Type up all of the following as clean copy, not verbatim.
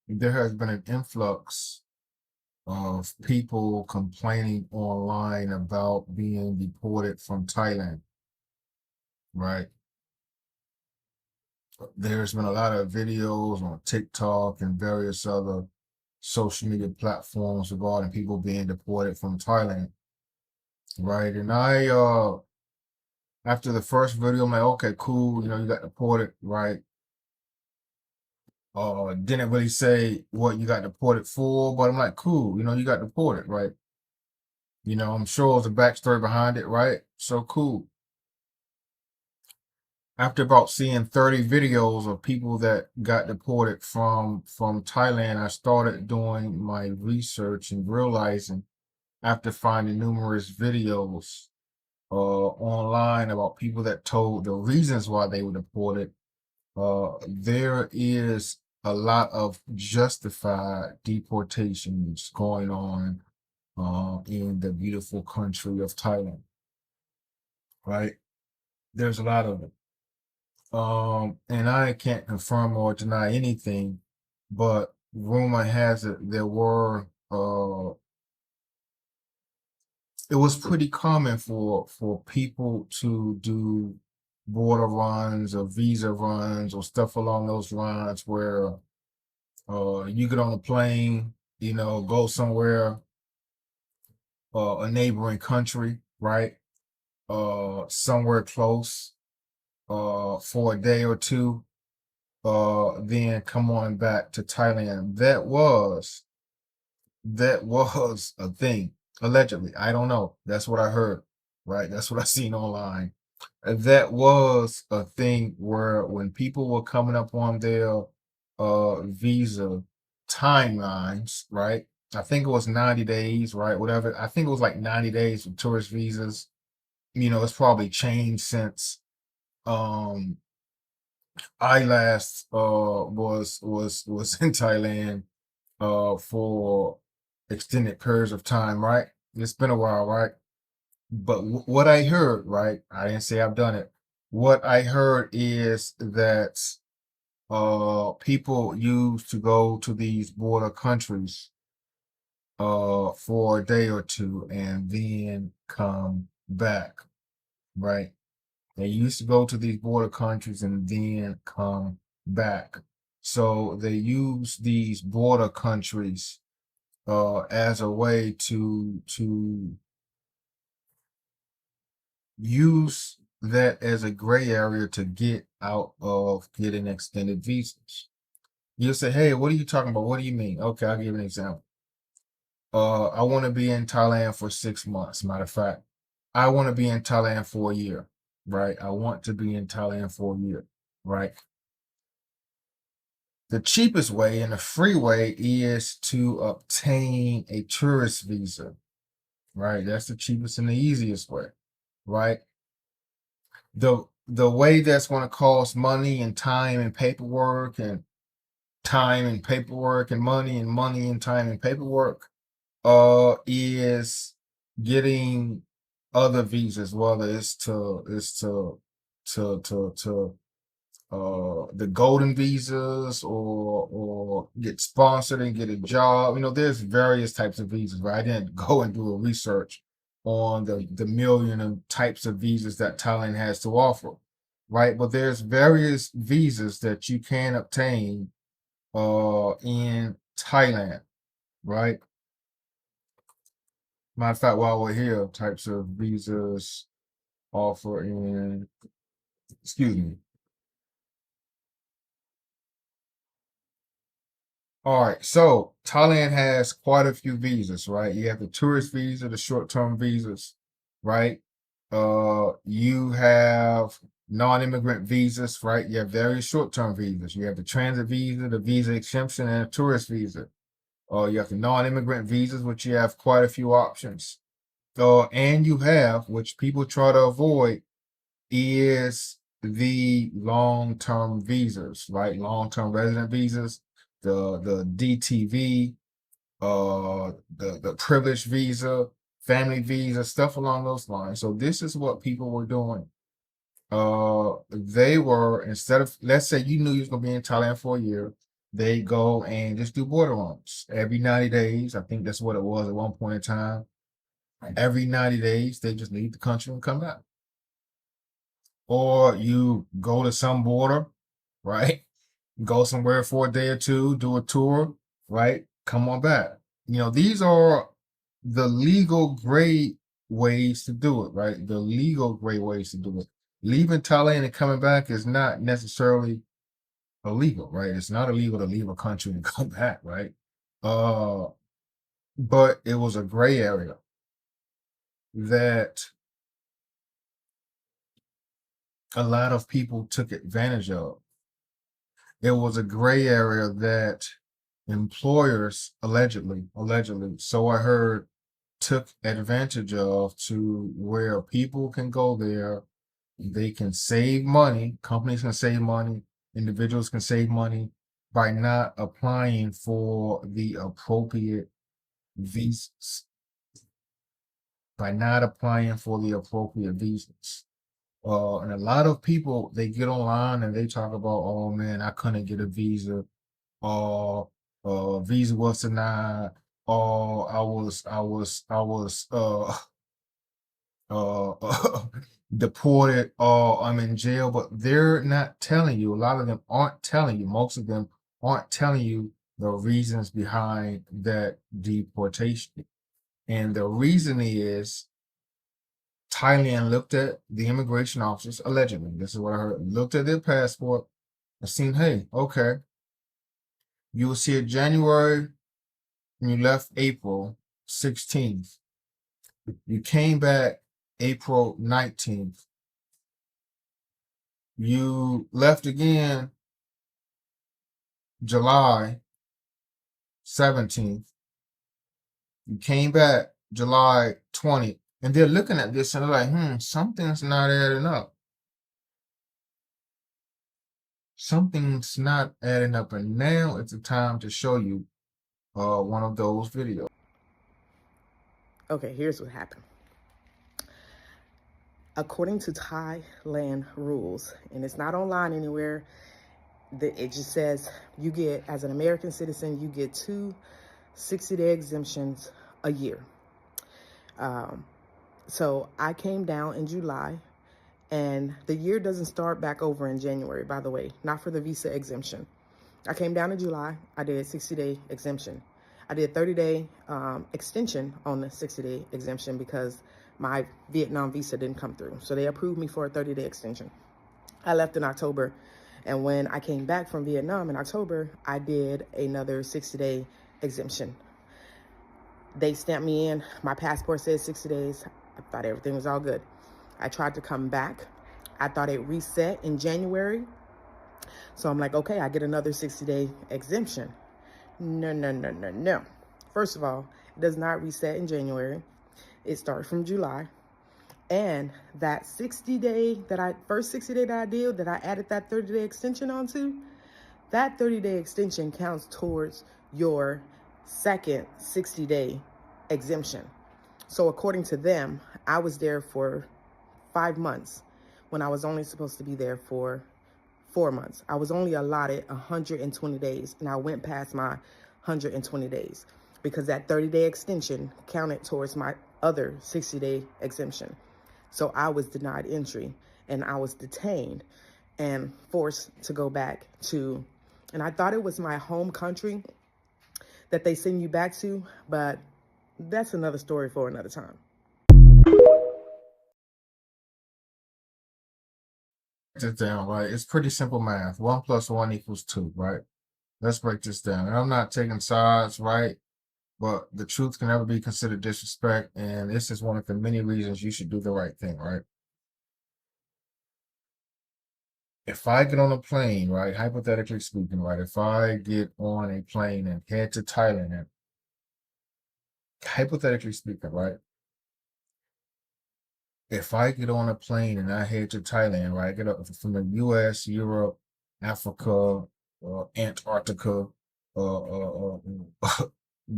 there has been an influx of people complaining online about being deported from Thailand, right? There's been a lot of videos on TikTok and various other social media platforms regarding people being deported from Thailand, right? And after the first video, I'm like, okay, cool, you got deported, right? Didn't really say what you got deported for, but I'm like, cool, you got deported, right? I'm sure there's a backstory behind it, right? So cool. After about seeing 30 videos of people that got deported from Thailand, I started doing my research and realizing after finding numerous videos online about people that told the reasons why they were deported, there is a lot of justified deportations going on in the beautiful country of Thailand, right? There's a lot of it. And I can't confirm or deny anything, but rumor has it it was pretty common for people to do border runs or visa runs or stuff along those lines where you get on a plane, go somewhere, a neighboring country, right? Somewhere close, for a day or two, then come on back to Thailand. That was a thing, allegedly. I don't know. That's what I heard, right? That's what I seen online. That was a thing where when people were coming up on their visa timelines, right? I think it was 90 days, right? Whatever. I think it was like 90 days for tourist visas. It's probably changed since um I last was in Thailand for extended periods of time, right? It's been a while, right? But what I heard, right? I didn't say I've done it. What I heard is that people used to go to these border countries for a day or two and then come back, right? They used to go to these border countries and then come back. So they use these border countries as a way to use that as a gray area to get out of getting extended visas. You'll say, "Hey, what are you talking about? What do you mean?" Okay, I'll give you an example. I want to be in Thailand for 6 months. Matter of fact, I want to be in Thailand for a year, right? I want to be in Thailand for a year, right? The cheapest way and the free way is to obtain a tourist visa, right? That's the cheapest and the easiest way, right? The way that's going to cost money and time and paperwork and time and paperwork and money and time and paperwork is getting other visas, whether it's to the golden visas or get sponsored and get a job. There's various types of visas, right? I didn't go and do a research on the million of types of visas that Thailand has to offer, right? But there's various visas that you can obtain in Thailand, right? Matter of fact, while we're here, types of visas offer in, excuse me. All right, so Thailand has quite a few visas, right? You have the tourist visa, the short-term visas, right? You have non-immigrant visas, right? You have various short-term visas. You have the transit visa, the visa exemption, and a tourist visa. You have the non-immigrant visas, which you have quite a few options. And you have, which people try to avoid, is the long-term visas, right? Long-term resident visas, the DTV, the privilege visa, family visa, stuff along those lines. So this is what people were doing. They were, instead of, let's say you knew you was gonna be in Thailand for a year, they go and just do border runs every 90 days. I think that's what it was at one point in time. Every 90 days, they just leave the country and come back. Or you go to some border, right? Go somewhere for a day or two, do a tour, right? Come on back. These are the legal gray ways to do it, right? The legal gray ways to do it. Leaving Thailand and coming back is not necessarily illegal, right? It's not illegal to leave a country and come back, right? Uh, but it was a gray area that a lot of people took advantage of. It was a gray area that employers allegedly, so I heard, took advantage of, to where people can go there, they can save money, companies can save money, individuals can save money by not applying for the appropriate visas, by not applying for the appropriate visas. And a lot of people, they get online and they talk about, oh man, I couldn't get a visa, or visa was denied, or I was deported, or I'm in jail. But they're not telling you. A lot of them aren't telling you. Most of them aren't telling you the reasons behind that deportation. And the reason is Thailand looked at the immigration officers, allegedly, this is what I heard, looked at their passport and seen, hey, okay, you will see it January and you left April 16th. You came back April 19th. You left again July 17th. You came back July 20th. And they're looking at this and they're like, something's not adding up. Something's not adding up. And now it's the time to show you one of those videos. Okay, here's what happened. According to Thailand rules, and it's not online anywhere, it just says you get, as an American citizen, you get 2 60-day exemptions a year. So I came down in July, and the year doesn't start back over in January, by the way, not for the visa exemption. I came down in July, I did 60-day exemption. I did 30-day extension on the 60-day exemption because my Vietnam visa didn't come through. So they approved me for a 30-day extension. I left in October. And when I came back from Vietnam in October, I did another 60-day exemption. They stamped me in. My passport says 60 days. I thought everything was all good. I tried to come back. I thought it reset in January. So I'm like, okay, I get another 60-day exemption. No. First of all, it does not reset in January. It starts from July. And that first 60 day that I did, that I added that 30-day extension onto, that 30-day extension counts towards your second 60-day exemption. So according to them, I was there for 5 months when I was only supposed to be there for 4 months. I was only allotted 120 days, and I went past my 120 days because that 30-day extension counted towards my other 60-day exemption. So I was denied entry, and I was detained and forced to go back to, and I thought it was my home country that they send you back to, but that's another story for another time. This down, right? It's pretty simple math. 1 + 1 = 2, right? Let's break this down. And I'm not taking sides, right? But the truth can never be considered disrespect. And this is one of the many reasons you should do the right thing, right? If I get on a plane, right, hypothetically speaking, right, if I get on a plane and head to Thailand, and hypothetically speaking, right, if I get on a plane and I head to Thailand, right, I get up from the US, Europe, Africa, Antarctica,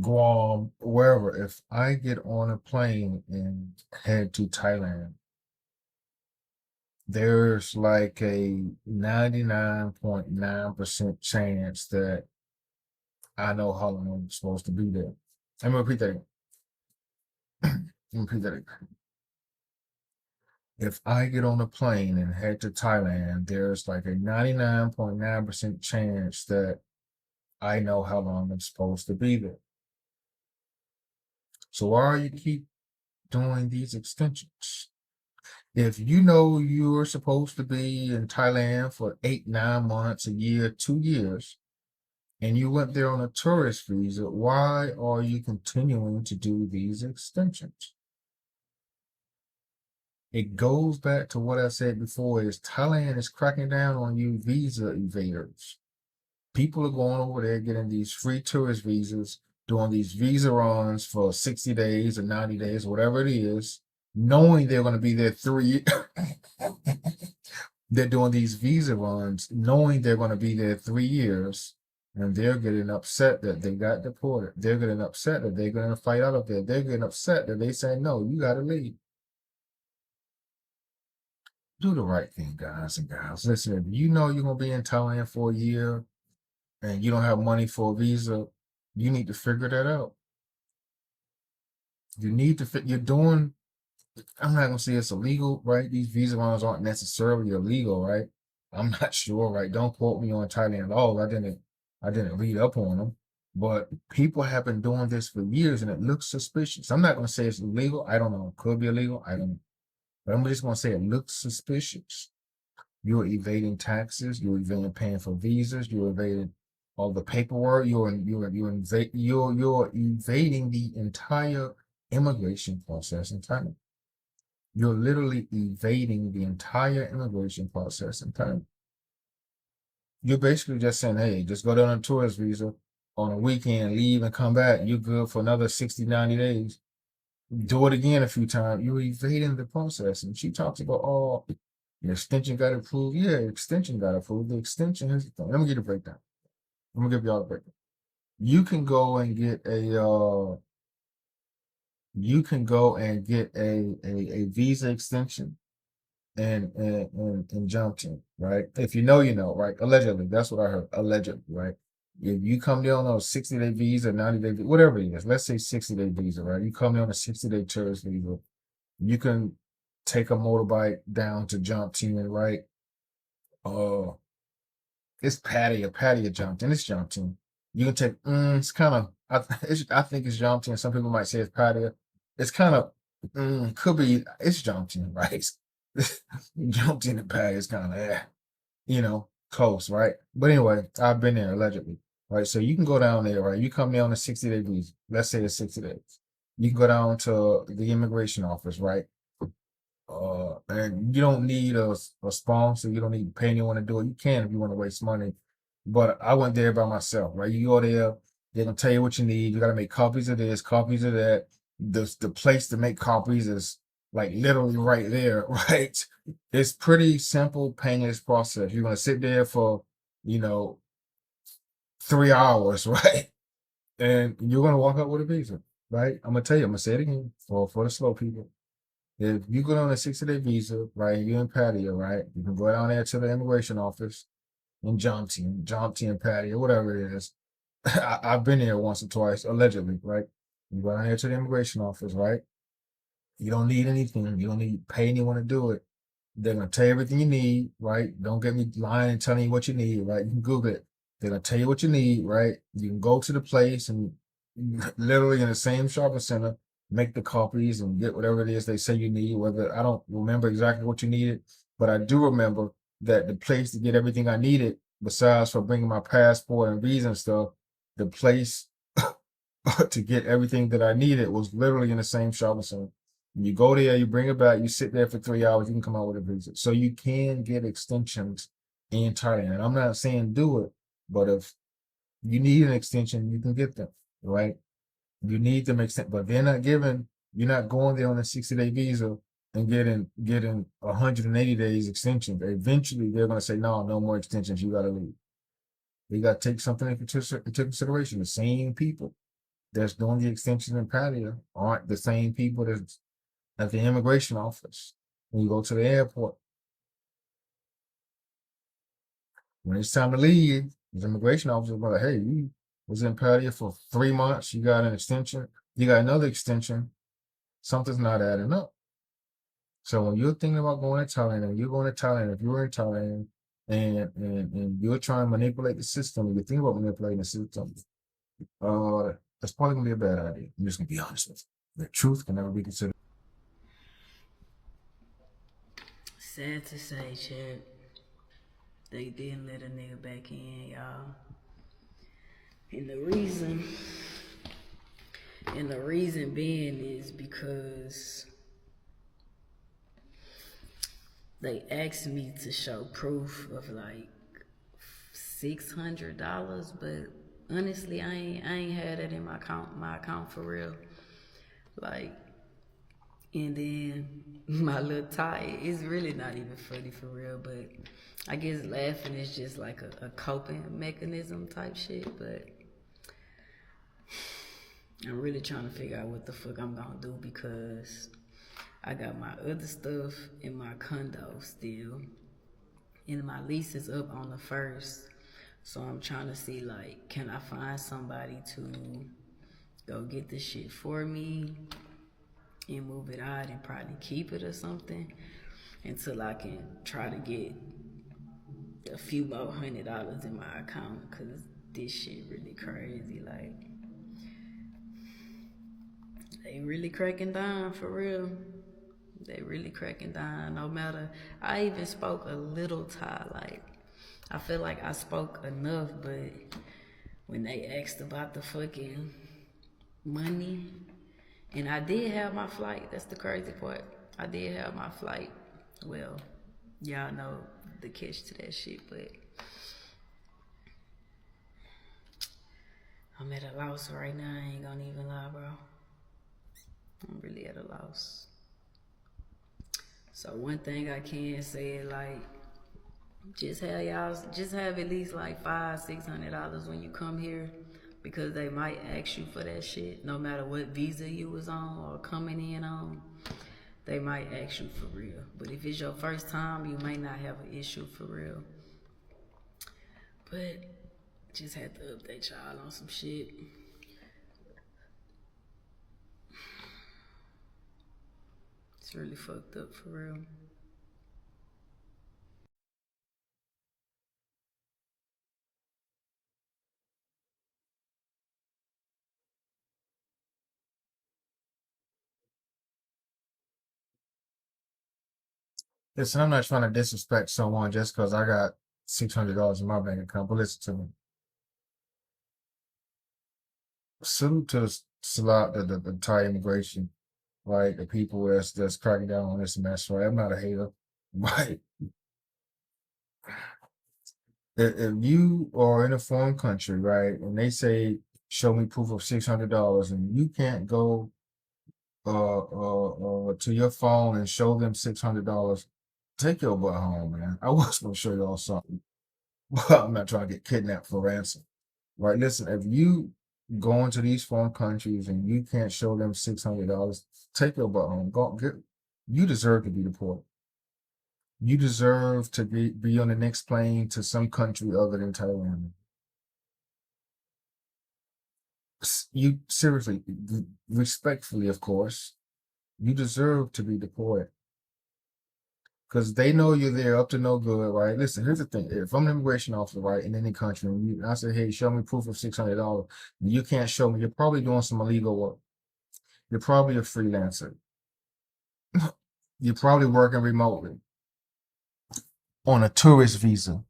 Guam, wherever, if I get on a plane and head to Thailand, there's like a 99.9% chance that I know how long I'm supposed to be there. Let me repeat that again. Let me repeat that again. If I get on a plane and head to Thailand, there's like a 99.9% chance that I know how long I'm supposed to be there. So why you keep doing these extensions? If you know you're supposed to be in Thailand for 8, 9 months, a year, 2 years, and you went there on a tourist visa, why are you continuing to do these extensions? It goes back to what I said before, is Thailand is cracking down on you visa evaders. People are going over there getting these free tourist visas, doing these visa runs for 60 days or 90 days, whatever it is, knowing they're going to be there 3 they're doing these visa runs, knowing they're going to be there 3 years, and they're getting upset that they got deported. They're getting upset that they're going to fight out of there. They're getting upset that they say, no, you got to leave. Do the right thing, guys and gals. Listen, if you know you're going to be in Thailand for a year and you don't have money for a visa, you need to figure that out. You need to you're doing, I'm not gonna say it's illegal, right? These visa runs aren't necessarily illegal, right? I'm not sure, right? Don't quote me on Thailand laws. I didn't read up on them. But people have been doing this for years and it looks suspicious. I'm not gonna say it's illegal. I don't know. It could be illegal. I don't know. But I'm just gonna say it looks suspicious. You're evading taxes, you're evading paying for visas, you're evading all the paperwork, you're evading the entire immigration process in China. You're literally evading the entire immigration process in China. You're basically just saying, hey, just go down on a tourist visa on a weekend, leave and come back. You're good for another 60, 90 days. Do it again a few times. You're evading the process. And she talks about, oh, your extension got approved. Yeah, extension got approved. The extension is the thing. Let me get a breakdown. I'm gonna give y'all a breakdown. You can go and get a visa extension and jumped in, right? If you know, you know, right? Allegedly, that's what I heard. Allegedly, right? If you come down on a 60-day visa, 90-day, whatever it is, let's say 60-day visa, right? You come down on a 60-day tourist visa, you can take a motorbike down to Jump Team, right? Uh, it's Patio jumped in. It's jumped in. You can take. It's kind of. I think it's jumped in. Some people might say it's patio. It's kind of. Could be. It's jumped in, right? Jumped in the patio. It's kind of. Close, right? But anyway, I've been there allegedly, right? So you can go down there, right? You come down on a 60-day visa. Let's say it's 60 days. You can go down to the immigration office, right? And you don't need a sponsor. You don't need to pay anyone to do it. You can if you want to waste money. But I went there by myself, right? You go there, they're gonna tell you what you need. You gotta make copies of this, copies of that. The place to make copies is like literally right there, right? It's pretty simple, painless process. You're gonna sit there for, you know, 3 hours, right? And you're gonna walk out with a visa, right? I'm gonna tell you, I'm gonna say it again for the slow people. If you go on a 60-day visa, right, you're in Patio, right? You can go down there to the immigration office in Johnson and Patio, whatever it is. I've been there once or twice, allegedly, right? You go down there to the immigration office, right? You don't need anything. You don't need to pay anyone to do it. They're gonna tell you everything you need, right? Don't get me lying and telling you what you need, right? You can Google it. They're gonna tell you what you need, right? You can go to the place and literally in the same shopping center, make the copies and get whatever it is they say you need. Whether I don't remember exactly what you needed, but I do remember that the place to get everything I needed, besides for bringing my passport and visa and stuff, the place to get everything that I needed was literally in the same shopping center. You go there, you bring it back, you sit there for 3 hours, you can come out with a visa. So you can get extensions in Thailand. And I'm not saying do it, but if you need an extension, you can get them, right? You need them extend, but they're not giving, you're not going there on a 60-day visa and getting 180 days extension. Eventually they're gonna say, no more extensions, you gotta leave. You gotta take something into consideration. The same people that's doing the extensions in Patio aren't the same people that's at the immigration office. When you go to the airport, when it's time to leave, the immigration officer will be like, hey, Was in Pattaya for 3 months. You got an extension. You got another extension. Something's not adding up. So when you're thinking about going to Thailand, and you're going to Thailand, if you're in Thailand and you're trying to manipulate the system, you think about manipulating the system, that's probably gonna be a bad idea. I'm just gonna be honest with you. The truth can never be considered. Sad to say, Chad, they didn't let a nigga back in, y'all. And the reason being is because they asked me to show proof of like $600, but honestly, I ain't had that in my account for real. Like, and then my little tie is really not even funny for real, but I guess laughing is just like a coping mechanism type shit. But I'm really trying to figure out what the fuck I'm gonna do because I got my other stuff in my condo still, and my lease is up on the 1st. So I'm trying to see, like, can I find somebody to go get this shit for me and move it out and probably keep it or something until I can try to get a few more $100 in my account, because this shit really crazy. Like, they really cracking down for real. They really cracking down. No matter, I even spoke a little Thai. Like, I feel like I spoke enough, but when they asked about the fucking money, and I did have my flight. That's the crazy part. I did have my flight. Well, y'all know the catch to that shit, but I'm at a loss right now. I ain't gonna even lie, bro. I'm really at a loss. So one thing I can say is, like, just have at least like $500-$600 when you come here, because they might ask you for that shit no matter what visa you was on or coming in on. They might ask you for real. But if it's your first time, you may not have an issue for real. But just had to update y'all on some shit. It's really fucked up for real. Listen, I'm not trying to disrespect someone just because I got $600 in my bank account. But listen to me. Salute to the Thai immigration, right? The people that's cracking down on this mess, right? I'm not a hater, right? If you are in a foreign country, right, and they say, show me proof of $600, and you can't go to your phone and show them $600, take your butt home, man. I was gonna show y'all something, but I'm not trying to get kidnapped for ransom. Right? Listen, if you go into these foreign countries and you can't show them $600, take your butt home. Go get. You deserve to be deported. You deserve to be on the next plane to some country other than Thailand. You seriously, respectfully, of course, you deserve to be deported because they know you're there up to no good, right? Listen, here's the thing: if I'm an immigration officer, right, in any country, and I say, "Hey, show me proof of $600," you can't show me. You're probably doing some illegal work. You're probably a freelancer. You're probably working remotely on a tourist visa.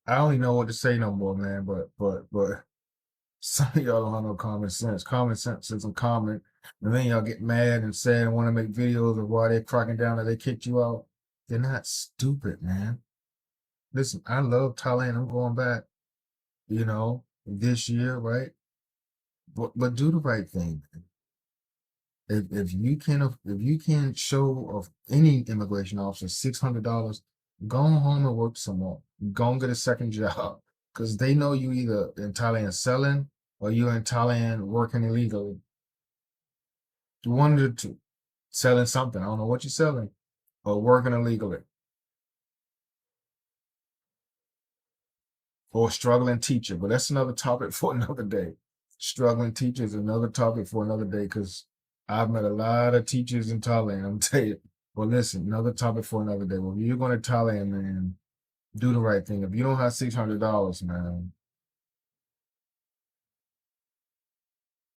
I don't even know what to say no more, man. But some of y'all don't have no common sense. Common sense isn't common, and then y'all get mad and sad and want to make videos of why they're cracking down that they kicked you out. They're not stupid, man. Listen, I love Thailand. I'm going back, this year, right? But do the right thing. If you can show of any immigration officer $600, go home and work some more. Go and get a second job because they know you either in Thailand selling or you're in Thailand working illegally. One of the two, selling something. I don't know what you're selling, or working illegally. or struggling teacher, but that's another topic for another day. Struggling teacher is another topic for another day because I've met a lot of teachers in Thailand. I'm tell you, well, listen, another topic for another day. Well, if you're going to Thailand, man, do the right thing. If you don't have $600, man,